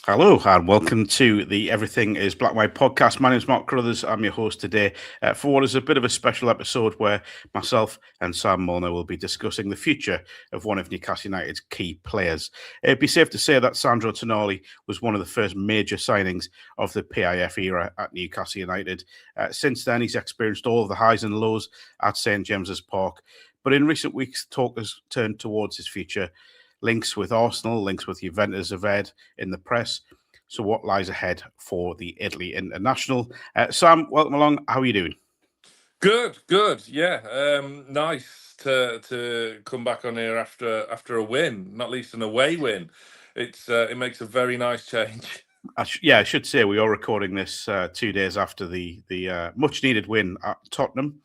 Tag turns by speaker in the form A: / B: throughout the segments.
A: Hello and welcome to the Everything is Black and White podcast. My name is Mark Crothers. I'm your host today for what is a bit of a special episode where myself and Sam Mulliner will be discussing the future of one of Newcastle United's key players. It'd be safe to say that Sandro Tonali was one of the first major signings of the PIF era at Newcastle United. Since then, he's experienced all of the highs and lows at St James's Park. But in recent weeks, talk has turned towards his future. Links with Arsenal, links with Juventus have aired in the press. So what lies ahead for the Italy international? Sam, welcome along. How are you doing?
B: Good. Yeah, nice to come back on here after a win, not least an away win. It makes a very nice change.
A: I should say we are recording this 2 days after the much needed win at Tottenham.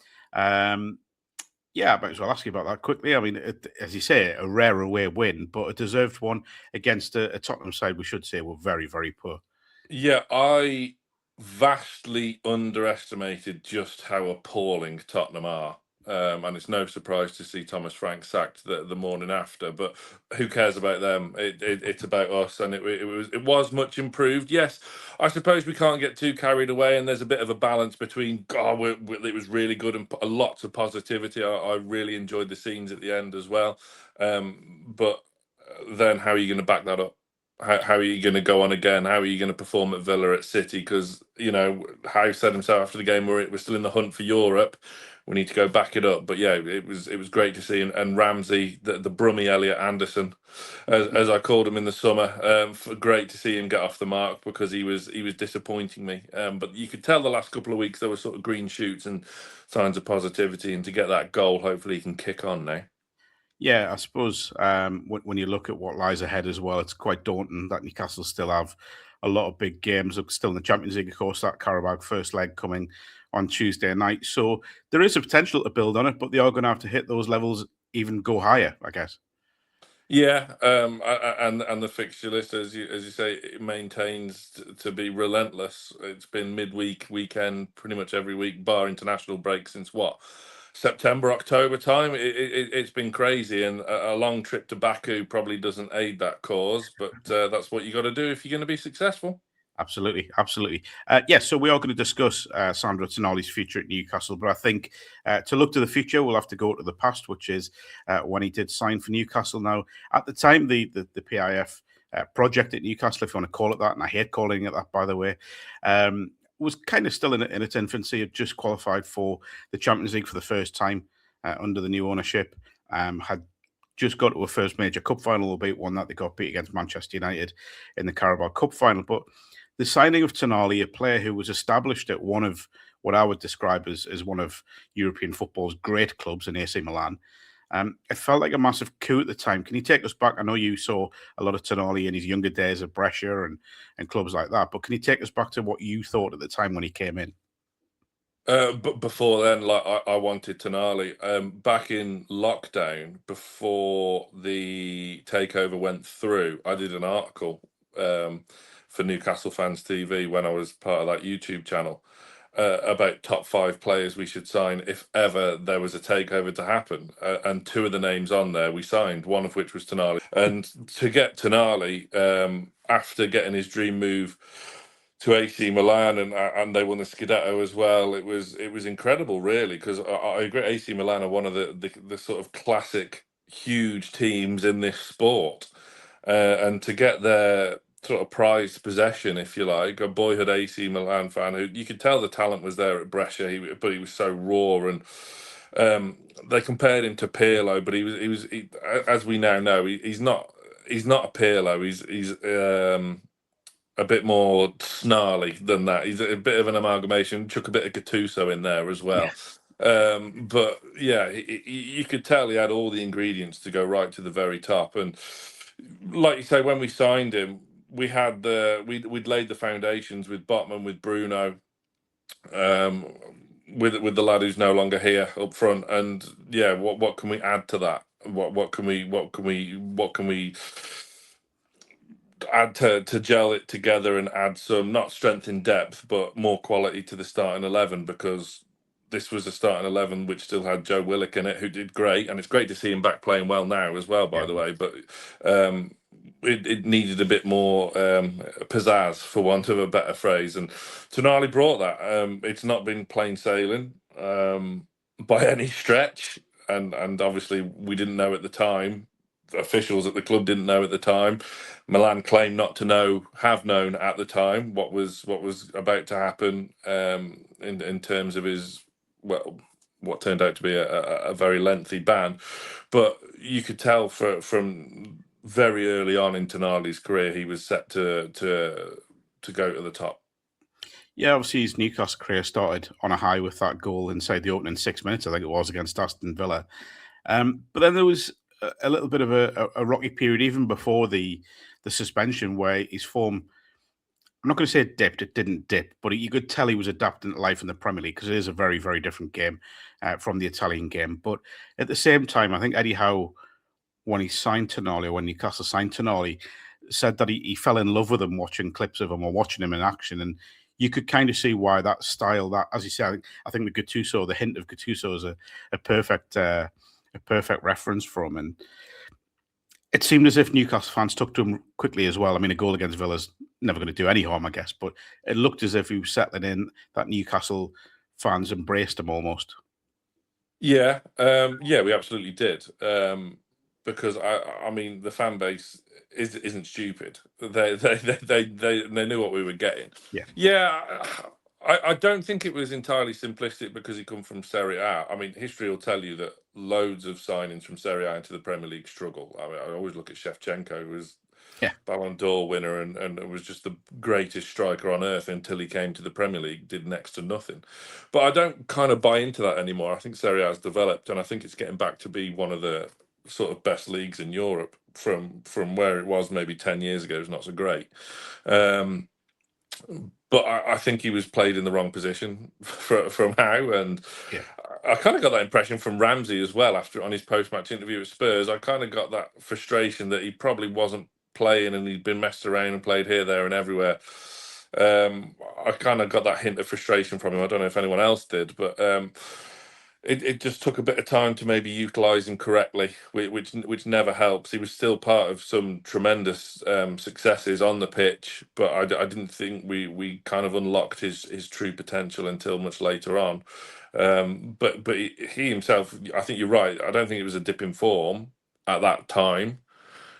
A: I might as well ask you about that quickly. I mean, as you say, a rare away win, but a deserved one against a Tottenham side we should say were very, very poor.
B: Yeah, I vastly underestimated just how appalling Tottenham are. And it's no surprise to see Thomas Frank sacked the morning after. But who cares about them? It's about us, and it was much improved. Yes, I suppose we can't get too carried away, and there's a bit of a balance between it was really good and lots of positivity. I really enjoyed the scenes at the end as well. But then how are you going to back that up? How are you going to go on again? How are you going to perform at Villa, at City? Because Howe said himself after the game, we're still in the hunt for Europe. We need to go back it up. But yeah, it was great to see. And Ramsey, the Brummy Elliot Anderson, as I called him in the summer, great to see him get off the mark because he was disappointing me. But you could tell the last couple of weeks there were sort of green shoots and signs of positivity. And to get that goal, hopefully he can kick on now.
A: Yeah, I suppose when you look at what lies ahead as well, it's quite daunting that Newcastle still have a lot of big games. Still in the Champions League, of course, that Carabao first leg coming on Tuesday night. So there is a potential to build on it, but they are going to have to hit those levels, even go higher, I guess.
B: Yeah, and the fixture list, as you say, it maintains to be relentless. It's been midweek, weekend, pretty much every week, bar international break since what? September, October time. It's been crazy, and a long trip to Baku probably doesn't aid that cause, but that's what you got to do if you're going to be successful.
A: Absolutely. So we are going to discuss Sandro Tonali's future at Newcastle, but I think to look to the future, we'll have to go to the past, which is when he did sign for Newcastle. Now, at the time, the PIF project at Newcastle, if you want to call it that, and I hate calling it that, by the way, was kind of still in its infancy. It just qualified for the Champions League for the first time under the new ownership, had just got to a first major cup final, albeit one that they got beat against Manchester United in the Carabao Cup final. But the signing of Tonali, a player who was established at one of what I would describe as one of European football's great clubs in AC Milan, it felt like a massive coup at the time. Can you take us back? I know you saw a lot of Tonali in his younger days at Brescia and clubs like that, but can you take us back to what you thought at the time when he came in?
B: But before then, like I wanted Tonali. Back in lockdown, before the takeover went through, I did an article for Newcastle Fans TV when I was part of that YouTube channel about top 5 players we should sign if ever there was a takeover to happen. And 2 of the names on there we signed, one of which was Tonali. And to get Tonali after getting his dream move to AC Milan and they won the Scudetto as well. It was incredible, really, because I agree. AC Milan are one of the sort of classic huge teams in this sport, and to get their sort of prized possession, if you like, a boyhood AC Milan fan who you could tell the talent was there at Brescia, but he was so raw and. They compared him to Pirlo, but he was as we now know, he's not a Pirlo. He's a bit more snarly than that. He's a bit of an amalgamation. Chuck a bit of Gattuso in there as well. But yeah, you could tell he had all the ingredients to go right to the very top. And like you say, when we signed him, we had we'd laid the foundations with Botman, with Bruno, with the lad who's no longer here up front. And yeah, what can we add to that? What can we add to gel it together and add some, not strength in depth, but more quality to the starting 11, because this was a starting 11 which still had Joe Willock in it, who did great, and it's great to see him back playing well now as well, by the way. But it needed a bit more pizzazz, for want of a better phrase, and Tonali brought that. It's not been plain sailing by any stretch, and obviously we didn't know at the time. Officials at the club didn't know at the time. Milan claimed not to have known at the time what was about to happen in terms of his, well, what turned out to be a very lengthy ban. But you could tell from very early on in Tonali's career he was set to go to the top.
A: Yeah, obviously his Newcastle career started on a high with that goal inside the opening 6 minutes, I think it was, against Aston Villa. But then there was a little bit of a rocky period even before the suspension, where his form, I'm not going to say it dipped, it didn't dip, but you could tell he was adapting to life in the Premier League, because it is a very, very different game from the Italian game. But at the same time, I think Eddie Howe, when he signed Tonali, or when Newcastle signed Tonali, said that he fell in love with him watching clips of him or watching him in action. And you could kind of see why that style, that, as you said, I think the Gattuso, the hint of Gattuso is a perfect reference for him. And it seemed as if Newcastle fans took to him quickly as well. I mean, a goal against Villa's never going to do any harm, I guess, but it looked as if he was settling in, that Newcastle fans embraced him almost.
B: Yeah, we absolutely did. Because I mean, the fan base isn't stupid. They knew what we were getting. Yeah. I don't think it was entirely simplistic because he come from Serie A. I mean, history will tell you that loads of signings from Serie A into the Premier League struggle. I mean, I always look at Shevchenko, who was Ballon d'Or winner and was just the greatest striker on earth until he came to the Premier League, did next to nothing. But I don't kind of buy into that anymore. I think Serie A has developed, and I think it's getting back to be one of the sort of best leagues in Europe from where it was maybe 10 years ago. It's not so great. But I think he was played in the wrong position from Howe, and I kind of got that impression from Ramsey as well on his post-match interview at Spurs. I kind of got that frustration that he probably wasn't playing and he'd been messed around and played here, there, and everywhere. I kind of got that hint of frustration from him. I don't know if anyone else did, but it just took a bit of time to maybe utilise him correctly, which never helps. He was still part of some tremendous successes on the pitch, but I didn't think we kind of unlocked his true potential until much later on. But he himself, I think you're right. I don't think it was a dip in form at that time.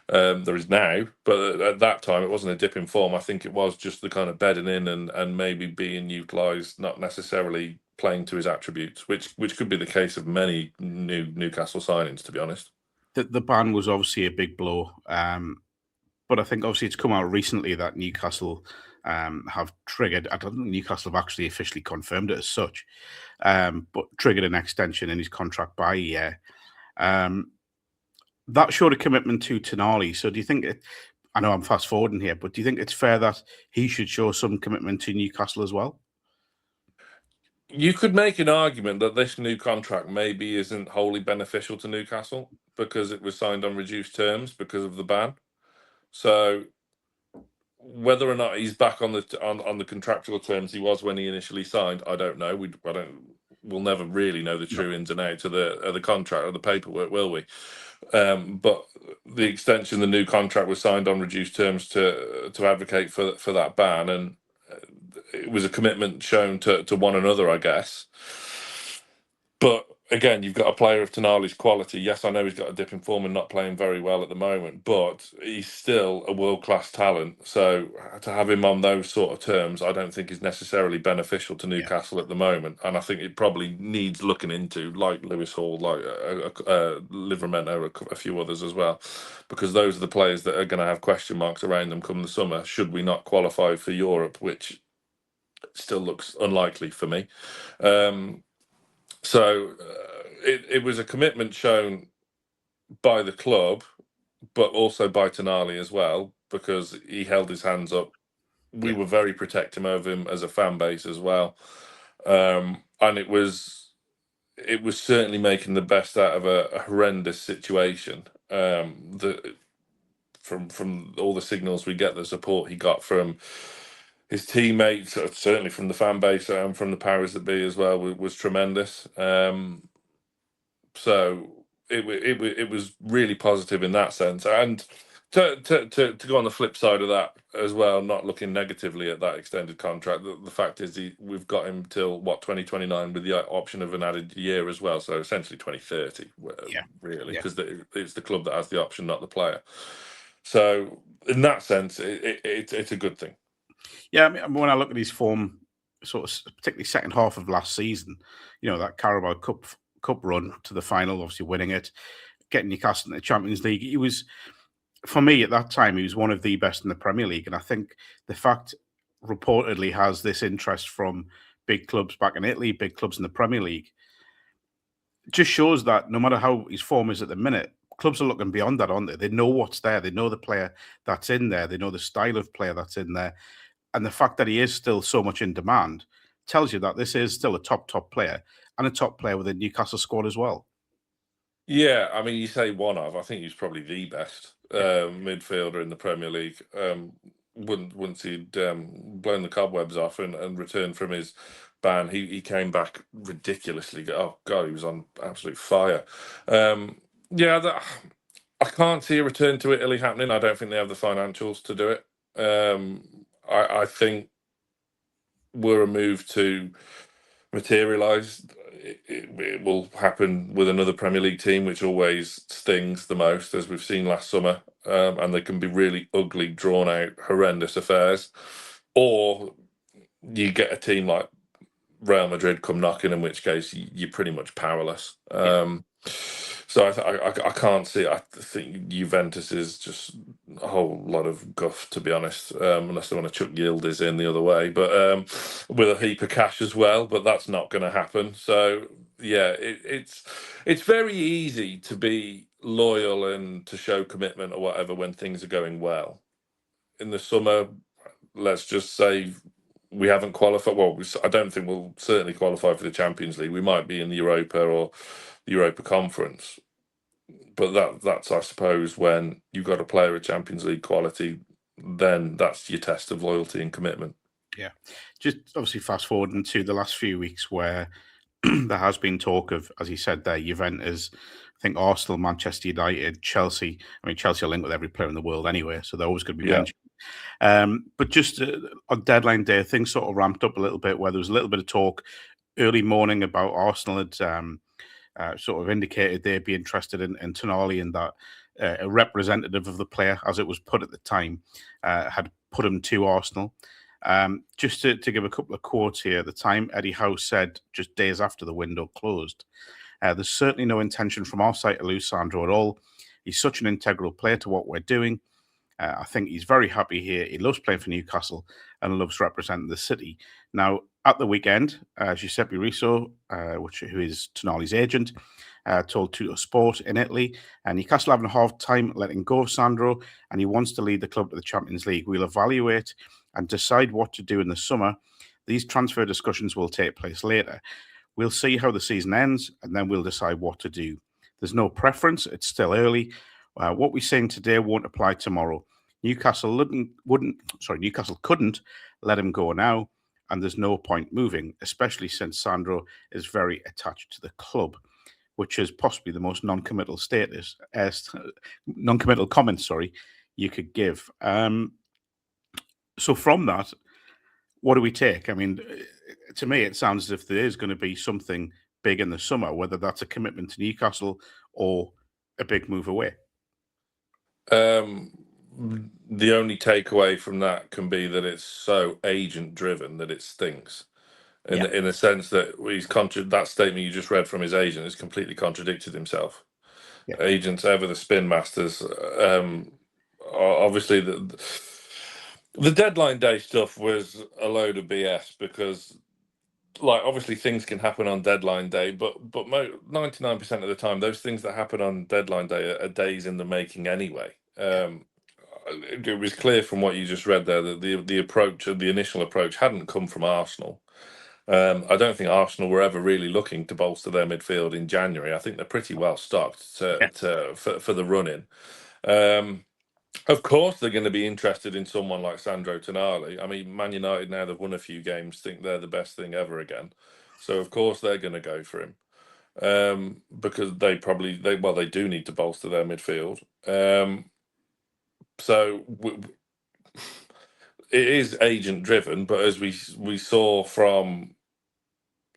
B: There is now, but at that time it wasn't a dip in form. I think it was just the kind of bedding in and maybe being utilised, not necessarily playing to his attributes, which could be the case of many Newcastle signings, to be honest.
A: The ban was obviously a big blow, but I think obviously it's come out recently that Newcastle have triggered, I don't think Newcastle have actually officially confirmed it as such, but triggered an extension in his contract by a year. That showed a commitment to Tonali. So do you think I know I'm fast forwarding here, but do you think it's fair that he should show some commitment to Newcastle as well?
B: You could make an argument that this new contract maybe isn't wholly beneficial to Newcastle because it was signed on reduced terms because of the ban. So whether or not he's back on the contractual terms he was when he initially signed, I don't know. We'll never really know the true ins and outs of the contract or the paperwork, will we? But the extension, the new contract was signed on reduced terms to advocate for that ban, and it was a commitment shown to one another, I guess. But again, you've got a player of Tonali's quality. Yes, I know he's got a dip in form and not playing very well at the moment, but he's still a world-class talent. So to have him on those sort of terms, I don't think is necessarily beneficial to Newcastle at the moment. And I think it probably needs looking into, like Lewis Hall, like Livramento, a few others as well, because those are the players that are going to have question marks around them come the summer, should we not qualify for Europe, which still looks unlikely for me. So it was a commitment shown by the club, but also by Tonali as well, because he held his hands up. We were very protective of him as a fan base as well, and it was certainly making the best out of a horrendous situation. From all the signals we get, the support he got from his teammates, certainly from the fan base and from the powers that be as well, was tremendous. So it was really positive in that sense. And To go on the flip side of that as well, not looking negatively at that extended contract. The fact is, we've got him till what 2029 with the option of an added year as well. So essentially 2030,
A: Yeah,
B: really,
A: yeah,
B: because it's the club that has the option, not the player. So in that sense, it's a good thing.
A: yeah. I mean, when I look at his form, sort of particularly second half of last season, that Carabao Cup run to the final, obviously winning it, getting Newcastle in the Champions League, he was, for me at that time, he was one of the best in the Premier League. And I think the fact reportedly has this interest from big clubs back in Italy, big clubs in the Premier League, just shows that no matter how his form is at the minute, clubs are looking beyond that, aren't they? They know what's there. They know the player that's in there. They know the style of player that's in there. And the fact that he is still so much in demand tells you that this is still a top player and a top player within Newcastle squad as well.
B: Yeah, I mean, you say one of. I think he's probably the best
A: Yeah.
B: midfielder in the Premier League. Once he'd blown the cobwebs off and returned from his ban, he came back ridiculously. Oh God, he was on absolute fire. Yeah, I can't see a return to Italy happening. I don't think they have the financials to do it. I think were a move to materialise, it will happen with another Premier League team, which always stings the most, as we've seen last summer, and they can be really ugly, drawn out, horrendous affairs. Or you get a team like Real Madrid come knocking, in which case you're pretty much powerless. So I can't see. I think Juventus is just a whole lot of guff, to be honest, unless they want to chuck Yildiz in the other way, but with a heap of cash as well. But that's not going to happen. So yeah, it's very easy to be loyal and to show commitment or whatever when things are going well. In the summer, let's just say we haven't qualified. Well, I don't think we'll certainly qualify for the Champions League. We might be in the Europa or the Europa Conference, but that's I suppose when you've got a player of Champions League quality, then that's your test of loyalty and commitment.
A: Yeah. Just obviously fast forwarding to the last few weeks where there has been talk of, as you said there, Juventus, I think Arsenal, Manchester United, Chelsea. I mean, Chelsea are linked with every player in the world anyway, so they're always going to be mentioned. But just on deadline day, things sort of ramped up a little bit where there was a little bit of talk early morning about Arsenal had sort of indicated they'd be interested in Tonali, and that a representative of the player, as it was put at the time, had put him to Arsenal. Just to give a couple of quotes here, at the time, Eddie Howe said, just days after the window closed, there's certainly no intention from our side to lose Sandro at all. He's such an integral player to what we're doing. I think he's very happy here. He loves playing for Newcastle and loves representing the city. Now, at the weekend, Giuseppe Riso, who is Tonali's agent, told Tutto Sport in Italy, and Newcastle having a hard time letting go of Sandro, and he wants to lead the club to the Champions League. We'll evaluate and decide what to do in the summer. These transfer discussions will take place later. We'll see how the season ends, and then we'll decide what to do. There's no preference. It's still early. What we're saying today won't apply tomorrow. Newcastle couldn't let him go now, and there's no point moving, especially since Sandro is very attached to the club, which is possibly the most non-committal comment, you could give. So from that, what do we take? I mean, to me, it sounds as if there is going to be something big in the summer, whether that's a commitment to Newcastle or a big move away.
B: The only takeaway from that can be that it's so agent driven that it stinks. In a sense that that statement you just read from his agent has completely contradicted himself.
A: Yeah.
B: Agents ever the spin masters. Obviously the deadline day stuff was a load of BS because, like, obviously things can happen on deadline day, but 99% of the time, those things that happen on deadline day are days in the making anyway. It was clear from what you just read there that the initial approach hadn't come from Arsenal. I don't think Arsenal were ever really looking to bolster their midfield in January. I think they're pretty well stocked for the run-in. Of course, they're going to be interested in someone like Sandro Tonali. I mean, Man United, now they've won a few games, think they're the best thing ever again. So, of course, they're going to go for him because they do need to bolster their midfield. So it is agent driven, but as we saw from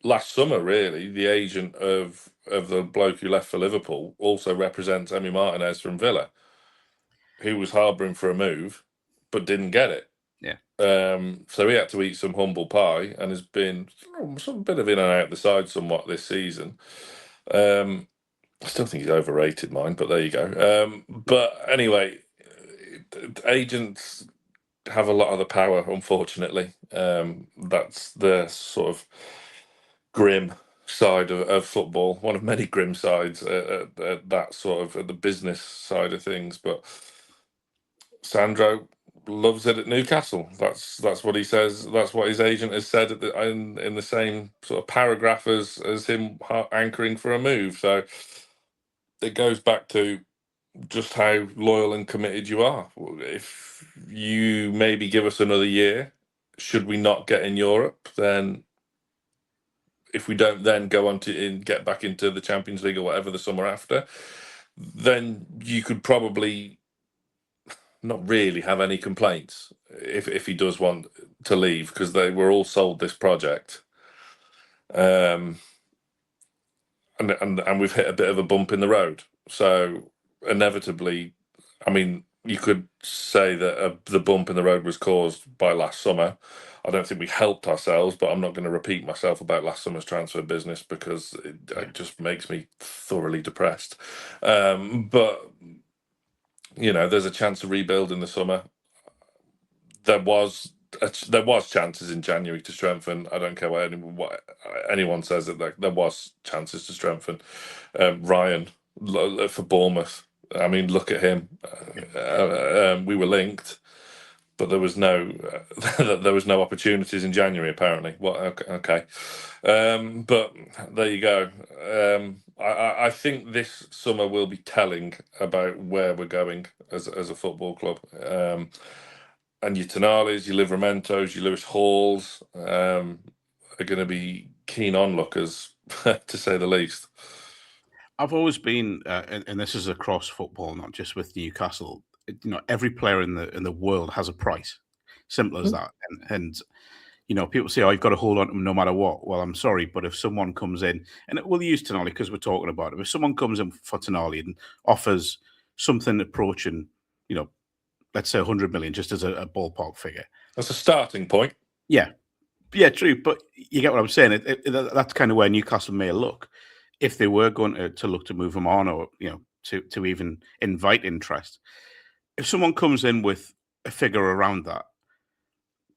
B: last summer, really, the agent of the bloke who left for Liverpool also represents Emi Martinez from Villa, who was harbouring for a move, but didn't get it.
A: Yeah.
B: So he had to eat some humble pie and has been some bit of in and out the side somewhat this season. I still think he's overrated, mine, but there you go. But anyway, agents have a lot of the power, unfortunately. That's the sort of grim side of football, one of many grim sides at that sort of at the business side of things. But Sandro loves it at Newcastle. That's what he says. That's what his agent has said in the same sort of paragraph as him anchoring for a move. So it goes back to just how loyal and committed you are. If you maybe give us another year, should we not get in Europe, then if we don't then go on to get back into the Champions League or whatever the summer after, then you could probably not really have any complaints if he does want to leave, because they were all sold this project. And we've hit a bit of a bump in the road. So inevitably, I mean, you could say that the bump in the road was caused by last summer. I don't think we helped ourselves, but I'm not going to repeat myself about last summer's transfer business because it just makes me thoroughly depressed. But you know, there's a chance to rebuild in the summer. There was chances in January to strengthen. I don't care what anyone says, that there was chances to strengthen. Ryan for Bournemouth. I mean, look at him. We were linked, but there was no opportunities in January apparently. Okay. But there you go. I think this summer will be telling about where we're going as a football club. And your Tonalis, your Livramentos, your Lewis Halls are going to be keen onlookers, to say the least.
A: I've always been, and this is across football, not just with Newcastle. You know, every player in the world has a price. Simple as that. And you know, people say, "Oh, you've got to hold on to them no matter what." Well, I'm sorry, but if someone comes in, and we'll use Tonali because we're talking about him. If someone comes in for Tonali and offers something approaching, you know, let's say 100 million, just as a ballpark figure,
B: that's a starting point.
A: Yeah, true. But you get what I'm saying. That's kind of where Newcastle may look if they were going to look to move him on, or you know, to even invite interest. If someone comes in with a figure around that,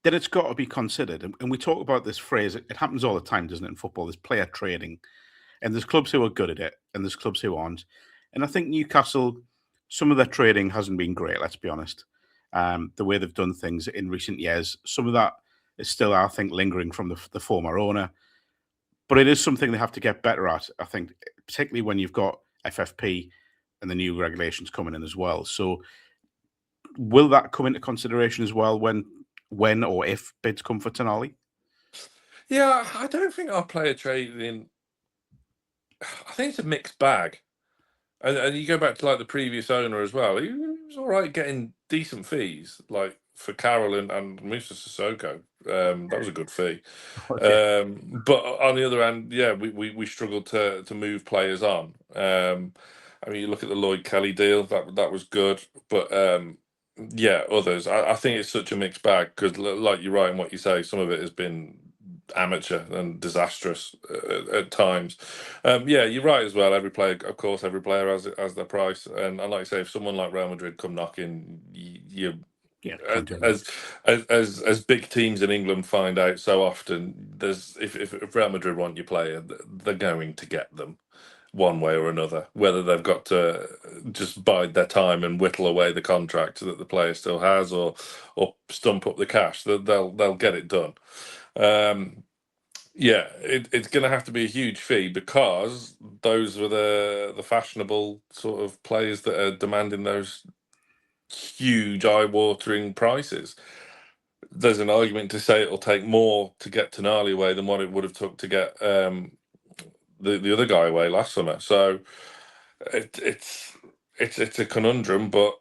A: then it's got to be considered. And we talk about this phrase. It happens all the time, doesn't it, in football? There's player trading, and there's clubs who are good at it, and there's clubs who aren't. And I think Newcastle, some of their trading hasn't been great. Let's be honest. The way they've done things in recent years, some of that is still, I think, lingering from the former owner. But it is something they have to get better at, I think, particularly when you've got FFP and the new regulations coming in as well. So will that come into consideration as well when or if bids come for Tonali?
B: Yeah, I don't think our player trading, I think it's a mixed bag. And you go back to like the previous owner as well. He was all right getting decent fees, like for Carroll and Musa Sissoko. That was a good fee.
A: Okay.
B: But on the other hand, yeah, we struggled to move players on. I mean, you look at the Lloyd Kelly deal, that was good. But yeah, others. I think it's such a mixed bag because, like you're right in what you say, some of it has been amateur and disastrous at times. Yeah, you're right as well. Every player, of course, every player has their price. And like I say, if someone like Real Madrid come knocking, you
A: Yeah,
B: as big teams in England find out so often, there's if Real Madrid want your player, they're going to get them one way or another. Whether they've got to just bide their time and whittle away the contract that the player still has, or stump up the cash, they'll get it done. Yeah, it's going to have to be a huge fee because those were the fashionable sort of players that are demanding those huge, eye-watering prices. There's an argument to say it'll take more to get Tonali away than what it would have took to get the other guy away last summer. So it's a conundrum, but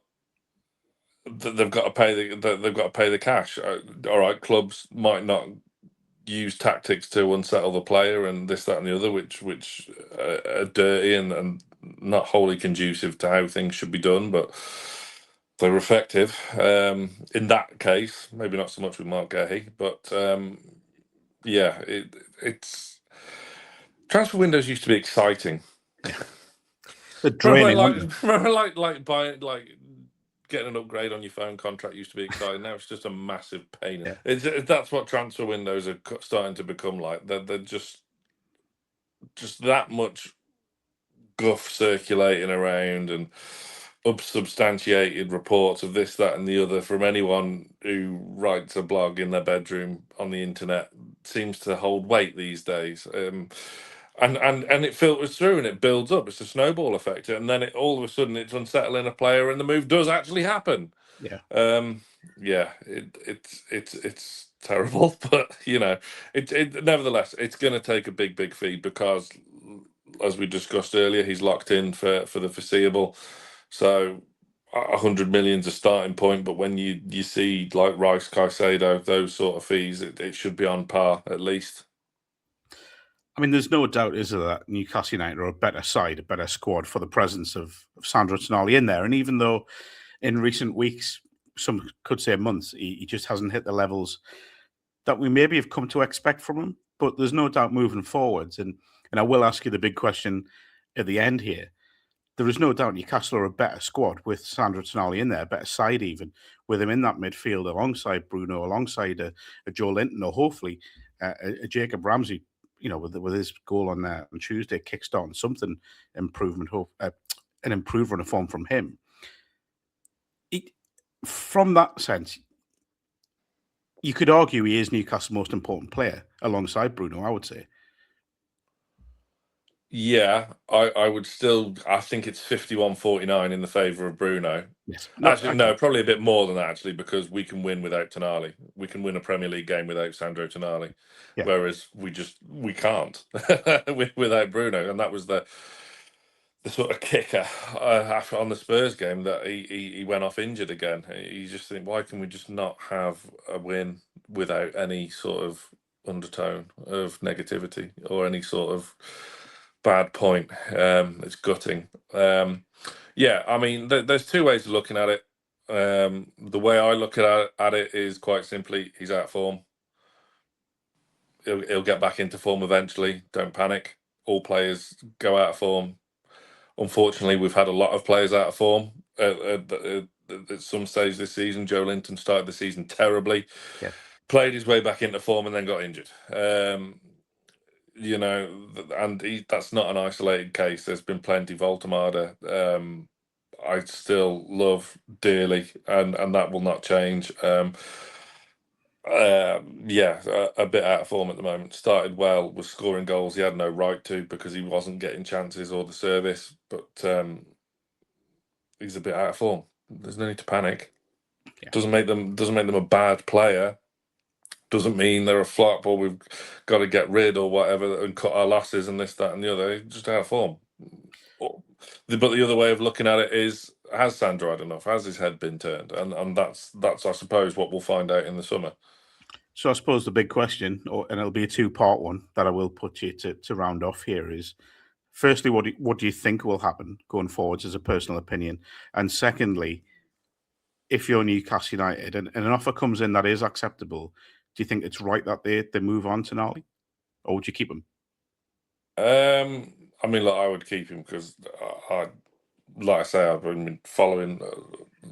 B: they've got to pay they've got to pay the cash. All right, clubs might not use tactics to unsettle the player and this, that, and the other, which are dirty and not wholly conducive to how things should be done, but they're effective. In that case, maybe not so much with Mark Gahey, but yeah, it's transfer windows used to be exciting.
A: Yeah. The draining.
B: Remember, like buying, like getting an upgrade on your phone contract used to be exciting. Now it's just a massive pain.
A: Yeah.
B: That's what transfer windows are starting to become like. They're just that much guff circulating around and unsubstantiated reports of this, that, and the other from anyone who writes a blog in their bedroom on the internet seems to hold weight these days. And it filters through and it builds up. It's a snowball effect, and then all of a sudden it's unsettling a player, and the move does actually happen.
A: Yeah.
B: Yeah, it's terrible, but nevertheless, it's going to take a big fee because, as we discussed earlier, he's locked in for the foreseeable. So 100 million's a starting point, but when you see like Rice, Caicedo, those sort of fees, it should be on par at least.
A: I mean, there's no doubt, is there, that Newcastle United are a better side, a better squad for the presence of Sandro Tonali in there. And even though in recent weeks, some could say months, he just hasn't hit the levels that we maybe have come to expect from him. But there's no doubt moving forwards. And I will ask you the big question at the end here. There is no doubt Newcastle are a better squad with Sandro Tonali in there, a better side even, with him in that midfield alongside Bruno, alongside a Joe Linton, or hopefully a Jacob Ramsey, with his goal on Tuesday, kickstarting something improvement, an improved run of form from him. From that sense, you could argue he is Newcastle's most important player alongside Bruno, I would say.
B: Yeah, I would still. I think it's 51-49 in the favour of Bruno.
A: Yes.
B: Actually, no, probably a bit more than that, actually, because we can win without Tonali. We can win a Premier League game without Sandro Tonali,
A: Yeah.
B: Whereas we can't without Bruno, and that was the sort of kicker after on the Spurs game that he went off injured again. You just think, why can we just not have a win without any sort of undertone of negativity or any sort of bad point? It's gutting. Yeah, I mean, there's two ways of looking at it. The way I look at it is quite simply, he's out of form. He'll get back into form eventually. Don't panic. All players go out of form. Unfortunately, we've had a lot of players out of form at some stage this season. Joe Linton started the season terribly, played his way back into form, and then got injured. That's not an isolated case. There's been plenty. Voltemada, I still love dearly, and that will not change. A bit out of form at the moment. Started well, was scoring goals he had no right to because he wasn't getting chances or the service, but he's a bit out of form. There's no need to panic. Yeah. Doesn't make them a bad player. Doesn't mean they're a flop or we've got to get rid or whatever and cut our losses and this, that, and the other. Just out of form. But the other way of looking at it is, has Sandro had enough? Has his head been turned? And that's I suppose what we'll find out in the summer.
A: So I suppose the big question, and it'll be a two-part one that I will put you to round off here, is firstly, what do you think will happen going forwards as a personal opinion? And secondly, if you're Newcastle United and an offer comes in that is acceptable, do you think it's right that they move on to Tonali, or would you keep him?
B: I mean, look, I would keep him because like I say, I've been following.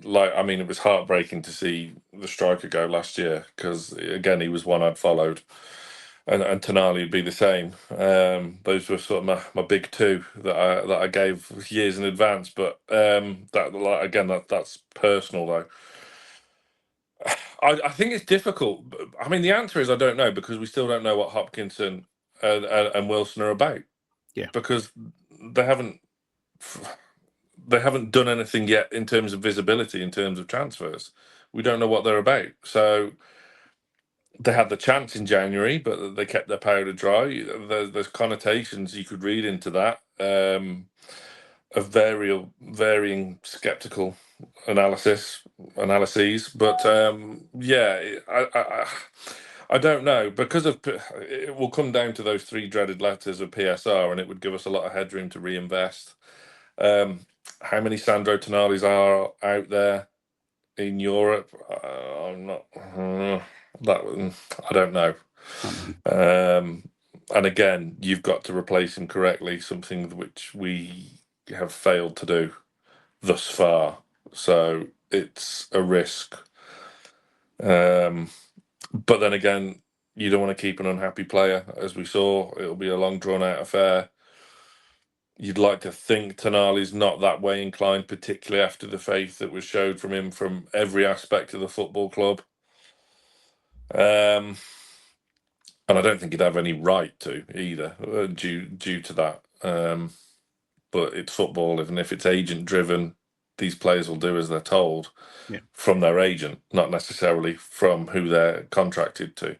B: It was heartbreaking to see the striker go last year because again, he was one I'd followed, and Tonali would be the same. Those were sort of my big two that I gave years in advance. But that's personal though. I think it's difficult. I mean, the answer is I don't know because we still don't know what Hopkinson and Wilson are about.
A: Yeah,
B: because they haven't done anything yet in terms of visibility, in terms of transfers. We don't know what they're about. So they had the chance in January, but they kept their powder dry. There's connotations you could read into that. of varying skeptical analyses, but I don't know, because it will come down to those 3 dreaded letters of PSR, and it would give us a lot of headroom to reinvest. How many Sandro Tonalis are out there in Europe? I don't know. And again, you've got to replace him correctly, something which we have failed to do thus far. So it's a risk. But then again, you don't want to keep an unhappy player, as we saw. It'll be a long, drawn-out affair. You'd like to think Tonali's not that way inclined, particularly after the faith that was showed from him from every aspect of the football club. And I don't think he'd have any right to either, due to that. But it's football, and if it's agent-driven, these players will do as they're told from their agent, not necessarily from who they're contracted to.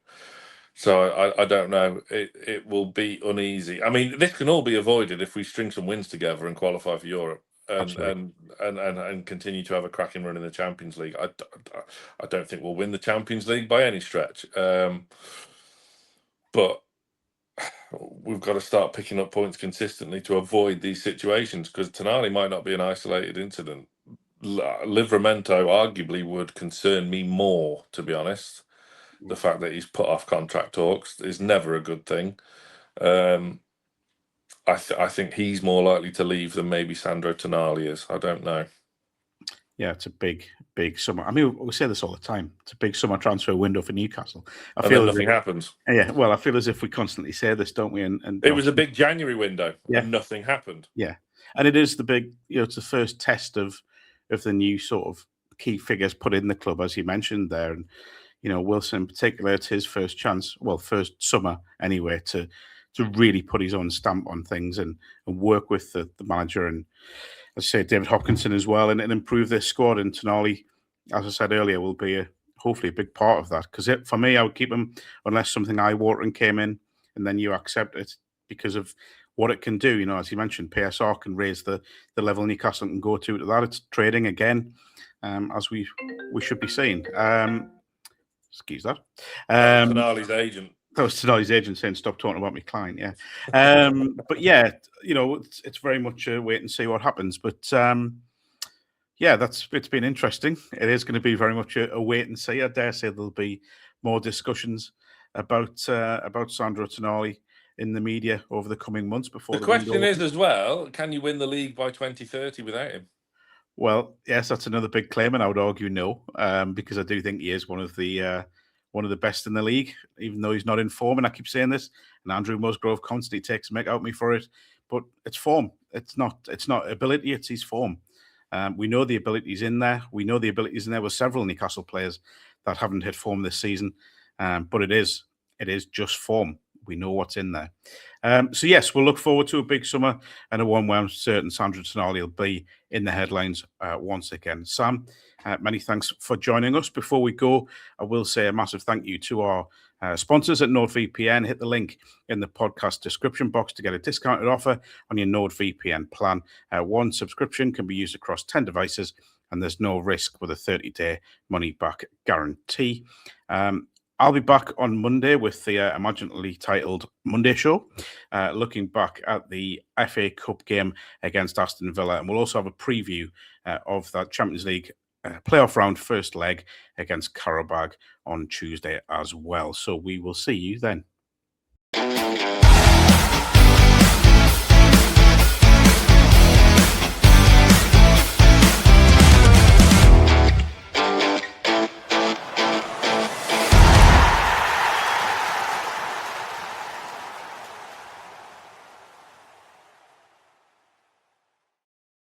B: So I don't know. It will be uneasy. I mean, this can all be avoided if we string some wins together and qualify for Europe, and continue to have a cracking run in the Champions League. I don't think we'll win the Champions League by any stretch, but we've got to start picking up points consistently to avoid these situations, because Tonali might not be an isolated incident. Livramento arguably would concern me more, to be honest. The fact that he's put off contract talks is never a good thing. I think he's more likely to leave than maybe Sandro Tonali is. I don't know.
A: Yeah, it's a big summer. I mean, we say this all the time. It's a big summer transfer window for Newcastle.
B: I feel nothing happens.
A: Yeah, well, I feel as if we constantly say this, don't we? And
B: it was a big January window, and nothing happened.
A: Yeah, and it is the big, it's the first test of the new sort of key figures put in the club, as you mentioned there. And Wilson in particular, it's his first chance, first summer anyway, to really put his own stamp on things and work with the manager and, as I say, David Hopkinson as well, and improve this squad. And Tonali, as I said earlier, will be hopefully a big part of that. Because for me, I would keep him unless something eye-watering came in, and then you accept it because of what it can do. As you mentioned, PSR can raise the level Newcastle can go to that. It's trading again, as we should be seeing. Excuse that.
B: Tonali's agent.
A: That was Tonali's agent saying, "Stop talking about my client." Yeah, but yeah, it's very much a wait and see what happens. But it's been interesting. It is going to be very much a wait and see. I dare say there'll be more discussions about Sandro Tonali in the media over the coming months. Before
B: the question is as well: can you win the league by 2030 without him?
A: Well, yes, that's another big claim, and I would argue no, because I do think he is one of the best in the league, even though he's not in form. And I keep saying this, and Andrew Musgrove constantly takes a mick out me for it, but it's form. It's not ability, it's his form. We know the ability's in there. We know the ability's in there with several Newcastle players that haven't hit form this season, but it is just form. We know what's in there. So yes, we'll look forward to a big summer and a one where I'm certain Sandro Tonali will be in the headlines once again. Sam, many thanks for joining us. Before we go, I will say a massive thank you to our sponsors at NordVPN. Hit the link in the podcast description box to get a discounted offer on your NordVPN plan. One subscription can be used across 10 devices, and there's no risk with a 30-day money-back guarantee. I'll be back on Monday with the imaginatively titled Monday Show, looking back at the FA Cup game against Aston Villa. And we'll also have a preview of that Champions League playoff round first leg against Karabag on Tuesday as well. So we will see you then.